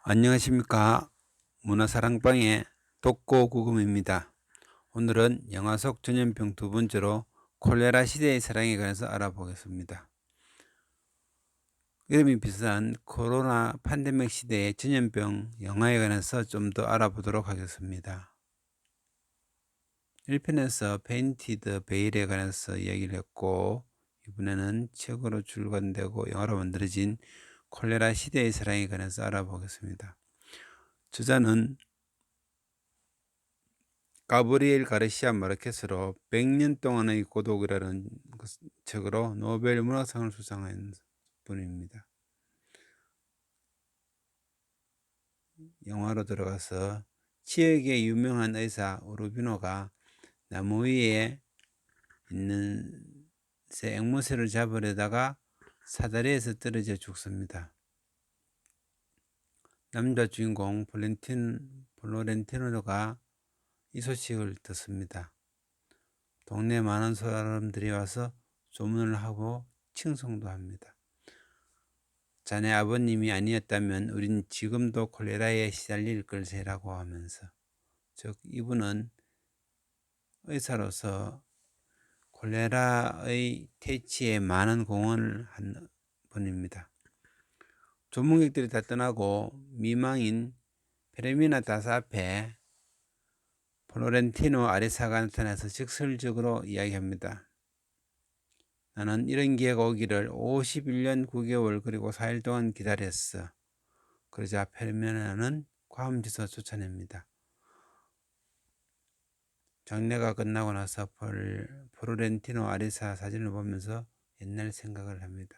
안녕하십니까. 문화사랑방의 독고구금입니다. 오늘은 영화 속 전염병 두 번째로 콜레라 시대의 사랑에 관해서 알아보겠습니다. 이름이 비슷한 코로나 팬데믹 시대의 전염병 영화에 관해서 좀 더 알아보도록 하겠습니다. 1편에서 페인티드 베일에 관해서 이야기를 했고, 이번에는 책으로 출간되고 영화로 만들어진 콜레라 시대의 사랑에 관해서 알아보겠습니다. 저자는 가브리엘 가르시아 마르케스로 100년 동안의 고독이라는 책으로 노벨 문학상을 수상한 분입니다. 영화로 들어가서 지역의 유명한 의사 우르비노가 나무 위에 있는 새 앵무새를 잡으려다가 사다리에서 떨어져 죽습니다. 남자 주인공 플로렌티노가 이 소식을 듣습니다. 동네 많은 사람들이 와서 조문을 하고 칭송도 합니다. 자네 아버님이 아니었다면 우린 지금도 콜레라에 시달릴 걸세라고 하면서, 즉 이분은 의사로서 콜레라의 퇴치에 많은 공헌을 한 분입니다. 조문객들이 다 떠나고 미망인 페레미나 다사 앞에 플로렌티노 아레사가 나타나서 직설적으로 이야기합니다. 나는 이런 기회가 오기를 51년 9개월 그리고 4일 동안 기다렸어. 그러자 페르미나는 과음지서 쫓아냅니다. 장례가 끝나고 나서 플로렌티노 아레사 사진을 보면서 옛날 생각을 합니다.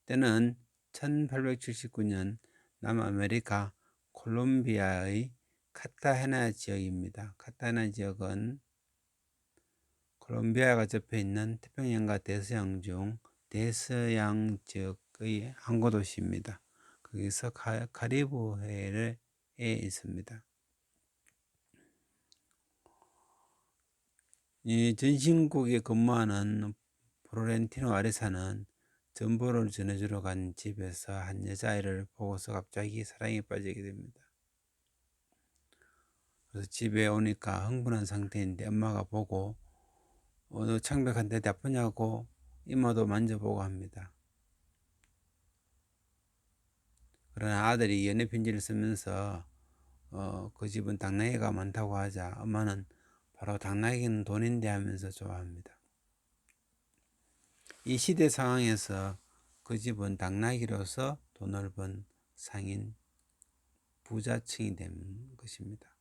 때는 1879년 남아메리카 콜롬비아의 카타헤나 지역입니다. 카타헤나 지역은 콜롬비아가 접해 있는 태평양과 대서양 중 대서양 지역의 항구 도시입니다. 거기서 카리브해에 있습니다. 이 전신국에 근무하는 플로렌티노 아레사는 정보를 전해주러 간 집에서 한 여자아이를 보고서 갑자기 사랑에 빠지게 됩니다. 그래서 집에 오니까 흥분한 상태인데 엄마가 보고 너 창백한데 아프냐고 이마도 만져보고 합니다. 그러나 아들이 연애 편지를 쓰면서 그 집은 당나귀가 많다고 하자 엄마는 바로 당나귀는 돈인데 하면서 좋아합니다. 이 시대 상황에서 그 집은 당나귀로서 돈을 번 상인 부자층이 된 것입니다.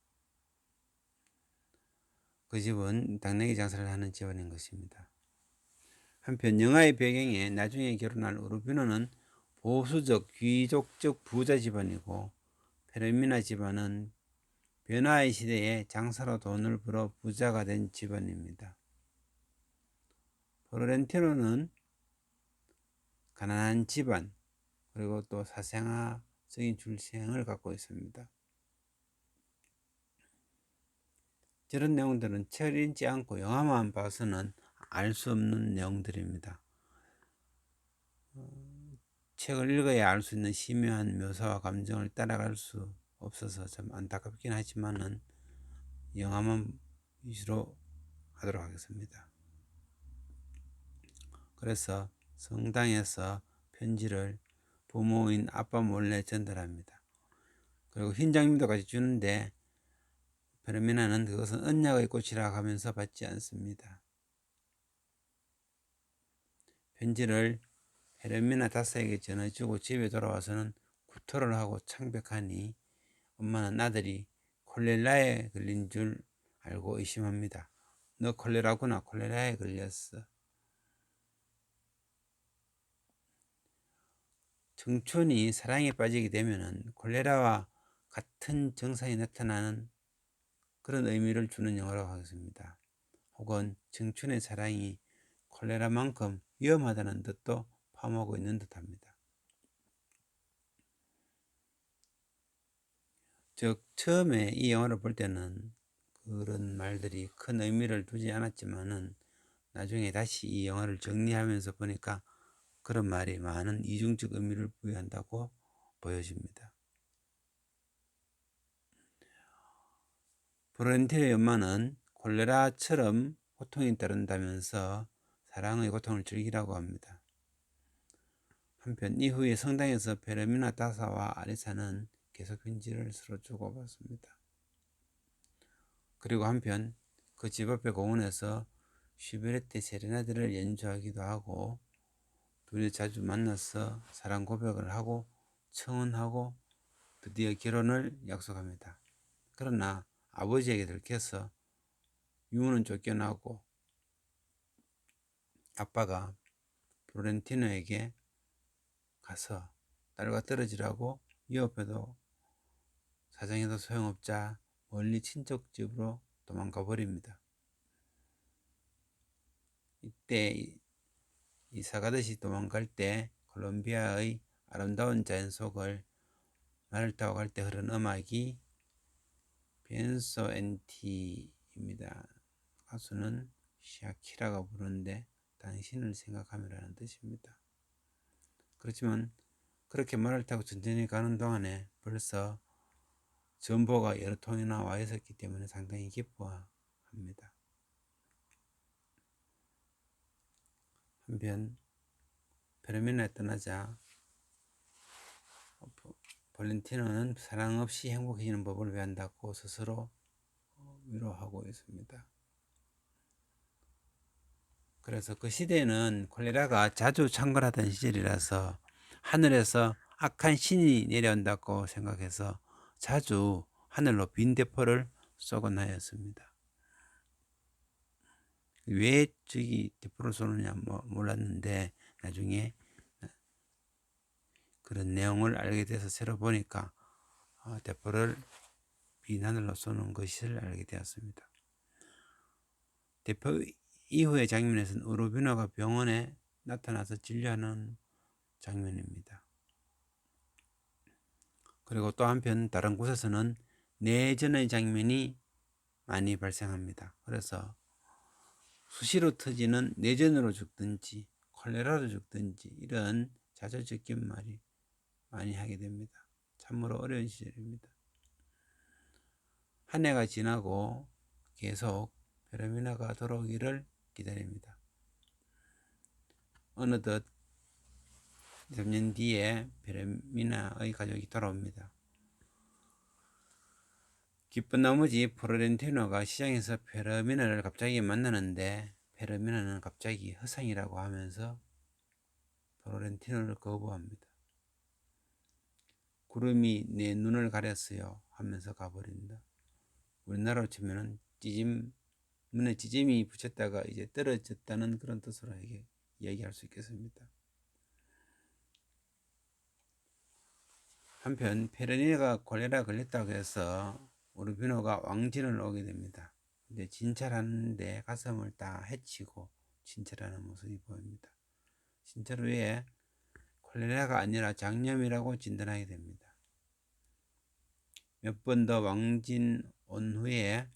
그 집은 당나귀 장사를 하는 집안인 것입니다. 한편 영화의 배경에 나중에 결혼할 우르비노는 보수적 귀족적 부자 집안이고, 페르미나 집안은 변화의 시대에 장사로 돈을 벌어 부자가 된 집안입니다. 플로렌티노는 가난한 집안, 그리고 또 사생아적인 출생을 갖고 있습니다. 저런 내용들은 책을 읽지 않고 영화만 봐서는 알 수 없는 내용들입니다. 책을 읽어야 알 수 있는 심오한 묘사와 감정을 따라갈 수 없어서 좀 안타깝긴 하지만은 영화만 위주로 하도록 하겠습니다. 그래서 성당에서 편지를 부모인 아빠 몰래 전달합니다. 그리고 흰 장미도 같이 주는데 페르미나는 그것은 언약의 꽃이라 하면서 받지 않습니다. 편지를 페르미나 다사에게 전해주고 집에 돌아와서는 구토를 하고 창백하니 엄마는 아들이 콜레라에 걸린 줄 알고 의심합니다. 너 콜레라구나. 콜레라에 걸렸어. 청춘이 사랑에 빠지게 되면은 콜레라와 같은 증상이 나타나는 그런 의미를 주는 영화라고 하겠습니다. 혹은 청춘의 사랑이 콜레라만큼 위험하다는 뜻도 포함하고 있는 듯합니다. 즉 처음에 이 영화를 볼 때는 그런 말들이 큰 의미를 두지 않았지만은 나중에 다시 이 영화를 정리하면서 보니까 그런 말이 많은 이중적 의미를 부여한다고 보여집니다. 플로렌티노의 엄마는 콜레라처럼 고통이 따른다면서 사랑의 고통을 즐기라고 합니다. 한편 이후에 성당에서 페르미나 다사와 아리사는 계속 편지를 서로 주고받습니다. 그리고 한편 그 집 앞의 공원에서 슈베르트 세레나데를 연주하기도 하고 둘이 자주 만나서 사랑 고백을 하고 청혼하고 드디어 결혼을 약속합니다. 그러나 아버지에게 들켜서 유모는 쫓겨나고 아빠가 플로렌티노에게 가서 딸과 떨어지라고 위협해도 사정해도 소용없자 멀리 친척 집으로 도망가 버립니다. 이때 이사 가듯이 도망갈 때 콜롬비아의 아름다운 자연 속을 말을 타고 갈 때 흐르는 음악이 벤소 엔티입니다. 가수는 샤키라가 부르는데 당신을 생각하며라는 뜻입니다. 그렇지만 그렇게 말을 타고 천천히 가는 동안에 벌써 전보가 여러 통이나 와 있었기 때문에 상당히 기뻐합니다. 한편 페르미나에 떠나자 발렌티노는 사랑 없이 행복해지는 법을 배운다고 스스로 위로하고 있습니다. 그래서 그 시대에는 콜레라가 자주 창궐하던 시절이라서 하늘에서 악한 신이 내려온다고 생각해서 자주 하늘로 빈대포를 쏘곤 하였습니다. 왜 저기 대포를 쏘느냐 몰랐는데 나중에 그런 내용을 알게 돼서 새로 보니까 대포를 빈 하늘로 쏘는 것을 알게 되었습니다. 대포 이후의 장면에서는 우르비노가 병원에 나타나서 진료하는 장면입니다. 그리고 또 한편 다른 곳에서는 내전의 장면이 많이 발생합니다. 그래서 수시로 터지는 내전으로 죽든지 콜레라로 죽든지 이런 자초지킨 말이 많이 하게 됩니다. 참으로 어려운 시절입니다. 한 해가 지나고 계속 페르미나가 돌아오기를 기다립니다. 어느덧 3년 뒤에 페르미나의 가족이 돌아옵니다. 기쁜 나머지 플로렌티노가 시장에서 페르미나를 갑자기 만나는데 페르미나는 갑자기 허상이라고 하면서 플로렌티노를 거부합니다. 구름이 내 눈을 가렸어요 하면서 가버린다. 우리나라로 치면은 눈에 찌짐이 붙였다가 이제 떨어졌다는 그런 뜻으로 이야기할 수 있겠습니다. 한편 페르니가 콜레라 걸렸다고 해서 우르비노가 왕진을 오게 됩니다. 근데 진찰하는데 가슴을 다 헤치고 진찰하는 모습이 보입니다. 진찰 후에 콜레라가 아니라 장염이라고 진단하게 됩니다. 몇 번 더 왕진 온 후에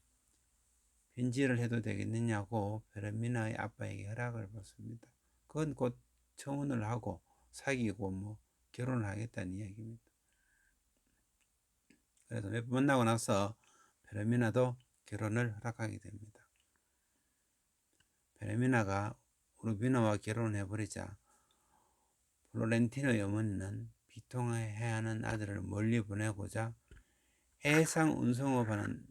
편지를 해도 되겠느냐고 페르미나의 아빠에게 허락을 받습니다. 그건 곧 청혼을 하고 사귀고 결혼을 하겠다는 이야기입니다. 그래서 몇 번 만나고 나서 페르미나도 결혼을 허락하게 됩니다. 페르미나가 우르비노와 결혼을 해버리자 플로렌티노의 어머니는 비통해야 하는 아들을 멀리 보내고자 해상 운송업하는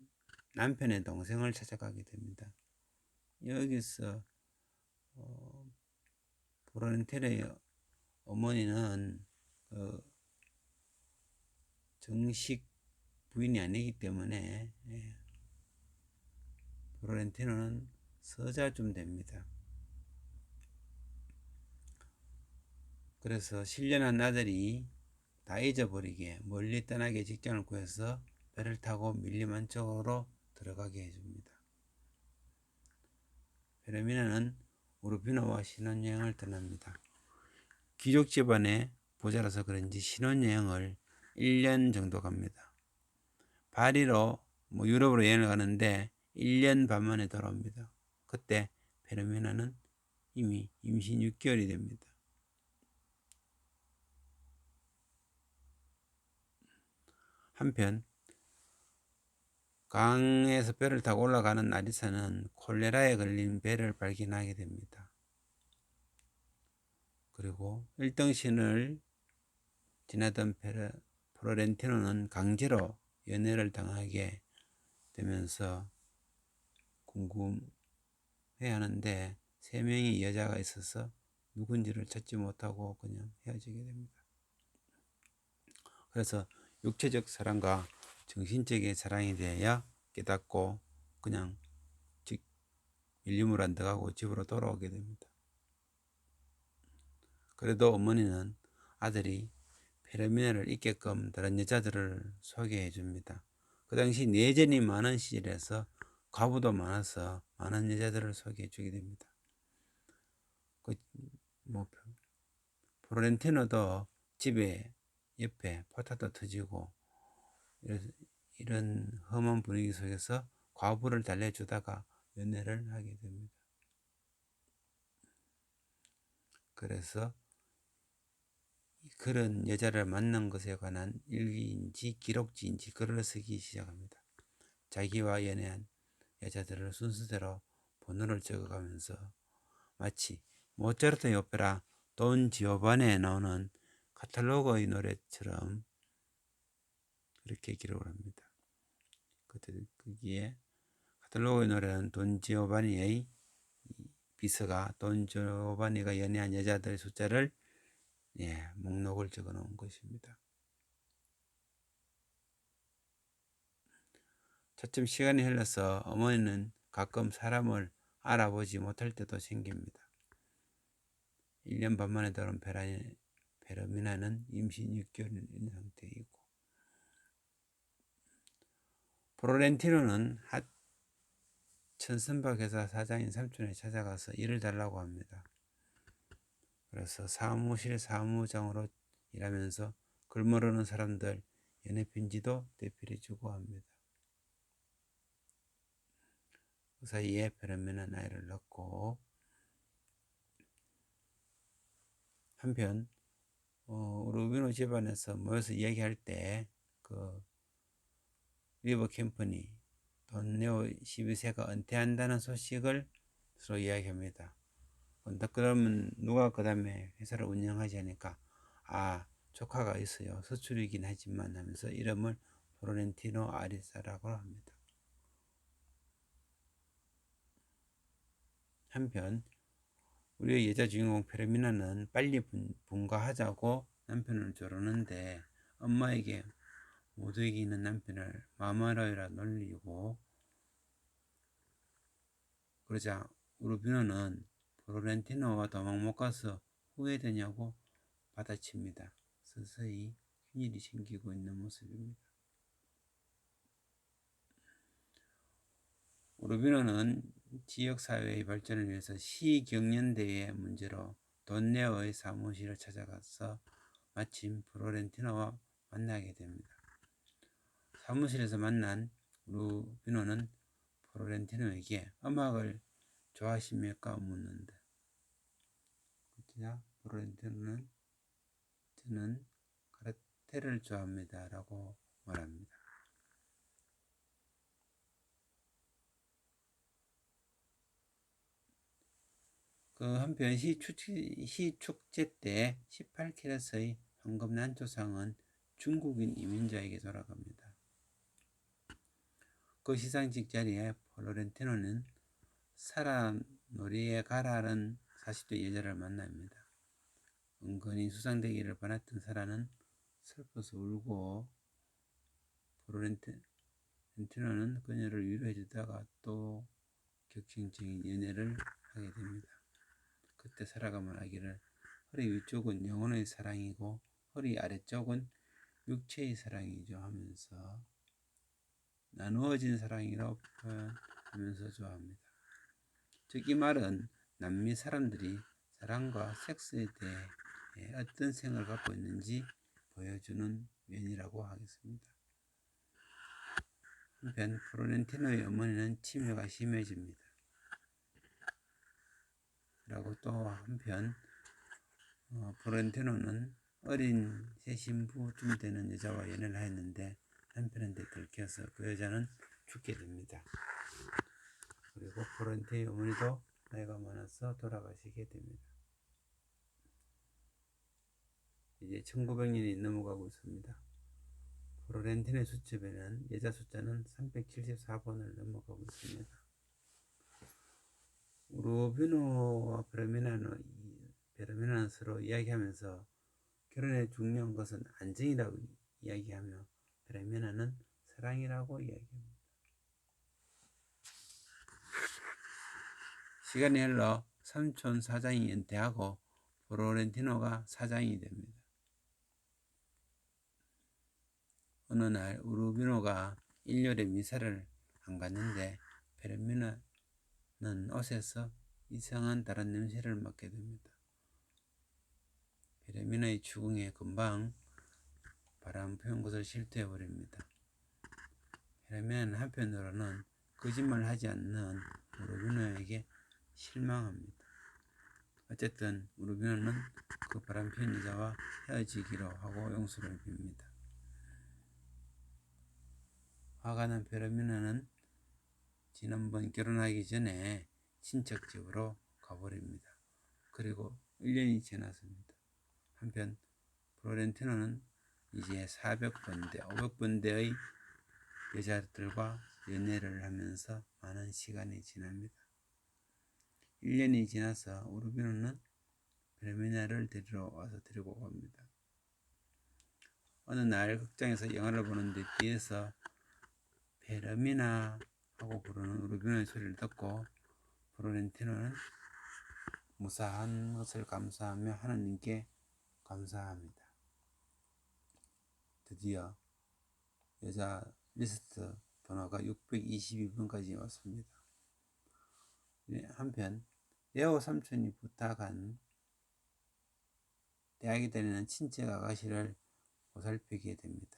남편의 동생을 찾아가게 됩니다. 여기서 플로렌티노의 어머니는 정식 부인이 아니기 때문에 플로렌티노는 서자쯤 됩니다. 그래서 신령한 아들이 다 잊어버리게 멀리 떠나게 직장을 구해서 배를 타고 밀림한 쪽으로 들어가게 해줍니다. 페르미나는 우르비노와 신혼여행을 떠납니다. 귀족 집안의 부자라서 그런지 신혼여행을 1년 정도 갑니다. 파리로 유럽으로 여행을 가는데 1년 반 만에 돌아옵니다. 그때 페르미나는 이미 임신 6개월이 됩니다. 한편 강에서 배를 타고 올라가는 아리사는 콜레라에 걸린 배를 발견하게 됩니다. 그리고 일등신을 지나던 플로렌티노는 강제로 연애를 당하게 되면서 궁금해하는데 3명의 여자가 있어서 누군지를 찾지 못하고 그냥 헤어지게 됩니다. 그래서 육체적 사랑과 정신적인 사랑에 대하여 깨닫고 그냥 밀림으로 안 들어가고 집으로 돌아오게 됩니다. 그래도 어머니는 아들이 페르미나를 잊게끔 다른 여자들을 소개해 줍니다. 그 당시 내전이 많은 시절에서 과부도 많아서 많은 여자들을 소개해 주게 됩니다. 플로렌티노도 집에 옆에 포탄도 터지고 이런 험한 분위기 속에서 과부를 달래주다가 연애를 하게 됩니다. 그래서 그런 여자를 만난 것에 관한 일기인지 기록지인지 글을 쓰기 시작합니다. 자기와 연애한 여자들을 순서대로 번호를 적어가면서 마치 모차르트의 오페라 돈 지오바니에 나오는 카탈로그의 노래처럼 그렇게 기록을 합니다. 거기에 카탈로그의 노래는 돈 지오바니의 비서가 돈 지오바니가 연애한 여자들의 숫자를 목록을 적어 놓은 것입니다. 차츰 시간이 흘러서 어머니는 가끔 사람을 알아보지 못할 때도 생깁니다. 1년 반 만에 돌아온 페르미나는 임신 6개월인 상태이고 플로렌티노는 천선박회사 사장인 삼촌에 찾아가서 일을 달라고 합니다. 그래서 사무실 사무장으로 일하면서 글 모르는 사람들 연애 편지도 대필해주고 합니다. 그 사이에 페르미나는 아이를 낳고 한편 루비노 집안에서 모여서 얘기할 때 그 리버 캠퍼니 돈 네오 12세가 은퇴한다는 소식을 서로 이야기합니다. 그러면 누가 그 다음에 회사를 운영하지 하니까 조카가 있어요. 서출이긴 하지만 하면서 이름을 플로렌티노 아리사라고 합니다. 한편 우리의 여자 주인공 페르미나는 빨리 분가하자고 남편을 조르는데 엄마에게 못 이기는 남편을 마마라이라 놀리고 그러자 우르비노는 플로렌티노와 도망 못 가서 후회되냐고 받아칩니다. 서서히 큰일이 생기고 있는 모습입니다. 우르비노는 지역사회의 발전을 위해서 시경연대의 문제로 돈네어의 사무실을 찾아가서 마침 플로렌티노와 만나게 됩니다. 사무실에서 만난 우르비노는 플로렌티노에게 음악을 좋아하십니까? 묻는다. 플로렌티노는 저는 카르텔을 좋아합니다 라고 말합니다. 그 한편 시축제 때 18캐럿의 황금 난초상은 중국인 이민자에게 돌아갑니다. 그 시상식 자리에 플로렌티노는 사라 노리에가라는 40대 여자를 만납니다. 은근히 수상되기를 바랐던 사라는 슬퍼서 울고 플로렌티노는 그녀를 위로해주다가 또 격정적인 연애를 하게 됩니다. 그때 사라가 말하기를 허리 위쪽은 영혼의 사랑이고 허리 아래쪽은 육체의 사랑이죠 하면서 나누어진 사랑이라고 표현하면서 좋아합니다. 즉 이 말은 남미 사람들이 사랑과 섹스에 대해 어떤 생각을 갖고 있는지 보여주는 면이라고 하겠습니다. 한편 플로렌티노의 어머니는 치매가 심해집니다. 라고 또 한편 플로렌티노는 어린 새 신부쯤 되는 여자와 연애를 했는데 남편한테 들켜서 그 여자는 죽게 됩니다. 그리고 플로렌티의 어머니도 나이가 많아서 돌아가시게 됩니다. 이제 1900년이 넘어가고 있습니다. 플로렌틴의 수첩에는 여자 숫자는 374번을 넘어가고 있습니다. 우르비노와 베르미나는 서로 이야기하면서 결혼의 중요한 것은 안정이라고 이야기하며 베르미나는 사랑이라고 이야기합니다. 시간이 흘러 삼촌 사장이 은퇴하고 플로렌티노가 사장이 됩니다. 어느 날 우르비노가 일요일에 미사를 안 갔는데 베르미나는 옷에서 이상한 다른 냄새를 맡게 됩니다. 베르미나의 추궁에 금방 바람 피운 것을 실토해버립니다. 베르미나는 한편으로는 거짓말하지 않는 우르비노에게 실망합니다. 어쨌든 우르비노는 그 바람 피운 여자와 헤어지기로 하고 용서를 빕니다. 화가 난 베르미나는 지난번 결혼하기 전에 친척 집으로 가버립니다. 그리고 1년이 지났습니다. 한편 플로렌티노는 이제 400번대, 500번대의 여자들과 연애를 하면서 많은 시간이 지납니다. 1년이 지나서 우르비노는 베르미나를 데리러 와서 데리고 갑니다. 어느 날 극장에서 영화를 보는데 뒤에서 베르미나 하고 부르는 우르비노의 소리를 듣고 플로렌티노는 무사한 것을 감사하며 하나님께 감사합니다. 드디어 여자 리스트 번호가 622번까지 왔습니다. 한편 레오 삼촌이 부탁한 대학에 다니는 친척 아가씨를 보살피게 됩니다.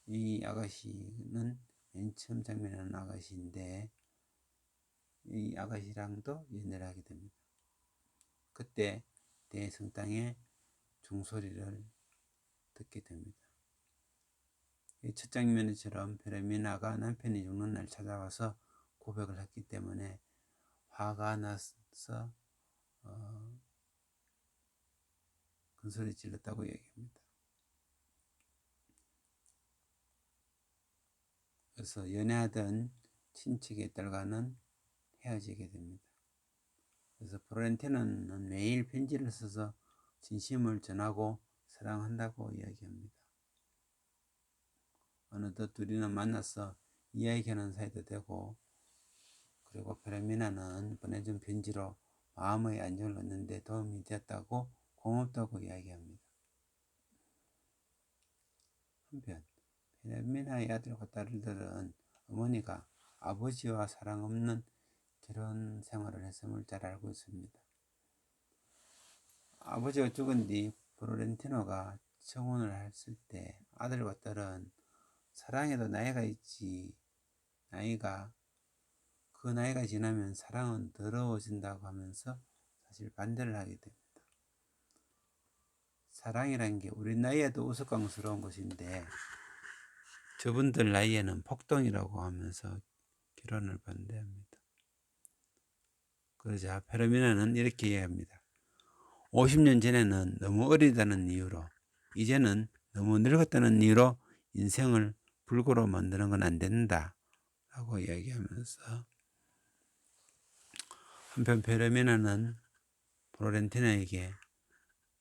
이 아가씨는 맨 처음 장면하는 아가씨인데 이 아가씨랑도 연애를 하게 됩니다. 그때 대성당의 종소리를 듣게 됩니다. 첫 장면처럼 베르미나가 남편이 죽는 날 찾아와서 고백을 했기 때문에 화가 나서 큰 소리 질렀다고 얘기합니다. 그래서 연애하던 친척의 딸과는 헤어지게 됩니다. 그래서 플로렌티노는 매일 편지를 써서 진심을 전하고 사랑한다고 이야기합니다. 어느덧 둘이는 만나서 이야기하는 사이도 되고 그리고 베르미나는 보내준 편지로 마음의 안정을 얻는데 도움이 되었다고 고맙다고 이야기합니다. 한편 베르미나의 아들과 딸들은 어머니가 아버지와 사랑 없는 결혼 생활을 했음을 잘 알고 있습니다. 아버지가 죽은 뒤 플로렌티노가 청혼을 했을 때 아들과 딸은 사랑에도 나이가 있지, 그 나이가 지나면 사랑은 더러워진다고 하면서 사실 반대를 하게 됩니다. 사랑이라는 게 우리 나이에도 우스꽝스러운 것인데 저분들 나이에는 폭동이라고 하면서 결혼을 반대합니다. 그러자 베르미나는 이렇게 이야기합니다. 50년 전에는 너무 어리다는 이유로 이제는 너무 늙었다는 이유로 인생을 불고로 만드는 건 안 된다 라고 이야기하면서 한편 베르미나는 플로렌티나에게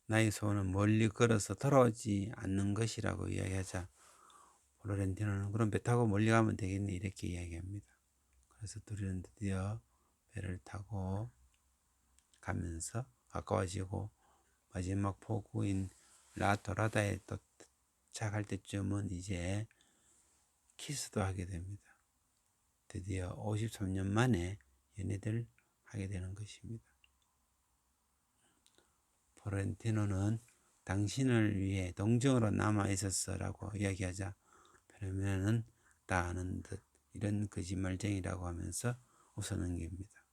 나의 소원은 멀리 걸어서 돌아오지 않는 것이라고 이야기하자 플로렌티노는 그럼 배 타고 멀리 가면 되겠네 이렇게 이야기합니다. 그래서 둘이는 드디어 배를 타고 가면서 가까워지고 마지막 포구인 라토라다에 도착할 때쯤은 이제 키스도 하게 됩니다. 드디어 53년 만에 연애를 하게 되는 것입니다. 플로렌티노는 당신을 위해 동정으로 남아있었어 라고 이야기하자 베르미나는 다 아는 듯 이런 거짓말쟁이라고 하면서 웃어넘깁니다.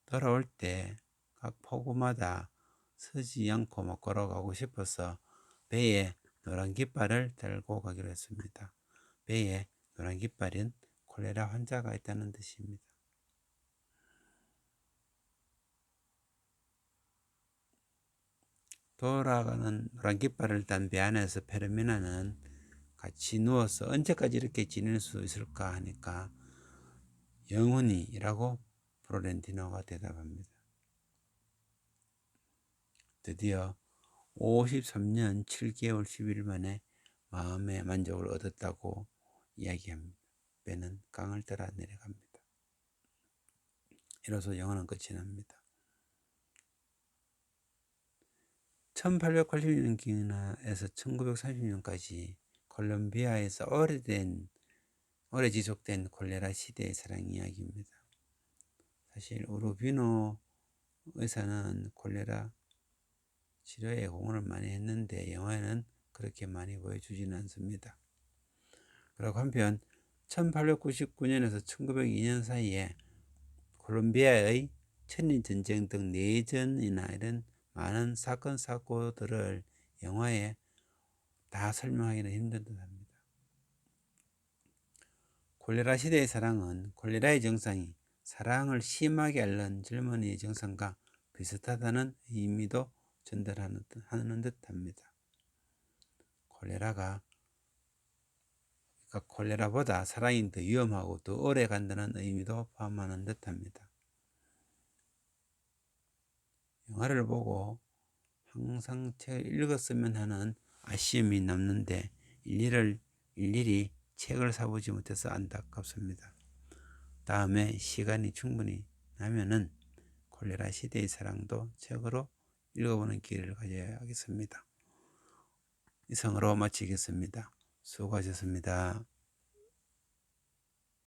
돌아올 때 각 포구마다 서지 않고 막 걸어가고 싶어서 배에 노란 깃발을 달고 가기로 했습니다. 배에 노란 깃발은 콜레라 환자가 있다는 뜻입니다. 돌아가는 노란 깃발을 단 배 안에서 페르미나는 같이 누워서 언제까지 이렇게 지낼 수 있을까 하니까 영원히라고 플로렌티노가 대답합니다. 드디어 53년 7개월 10일 만에 마음의 만족을 얻었다고 이야기합니다. 배는 강을 따라 내려갑니다. 이로써 영화는 끝이 납니다. 1880년경에서 1930년까지 콜롬비아에서 오래 지속된 콜레라 시대의 사랑 이야기입니다. 사실 우르비노 의사는 콜레라 치료에 공헌을 많이 했는데 영화에는 그렇게 많이 보여주지는 않습니다. 그리고 한편 1899년에서 1902년 사이에 콜롬비아의 천인전쟁 등 내전이나 이런 많은 사건 사고들을 영화에 다 설명하기는 힘든 듯합니다. 콜레라 시대의 사랑은 콜레라의 증상이 사랑을 심하게 앓는 젊은이의 증상과 비슷하다는 의미도 전달하는 듯합니다. 콜레라보다 사랑이 더 위험하고 더 오래 간다는 의미도 포함하는 듯합니다. 영화를 보고 항상 책을 읽었으면 하는 아쉬움이 남는데 일일이 책을 사보지 못해서 안타깝습니다. 다음에 시간이 충분히 나면은 콜레라 시대의 사랑도 책으로 읽어보는 기회를 가져야겠습니다. 이상으로 마치겠습니다. 수고하셨습니다.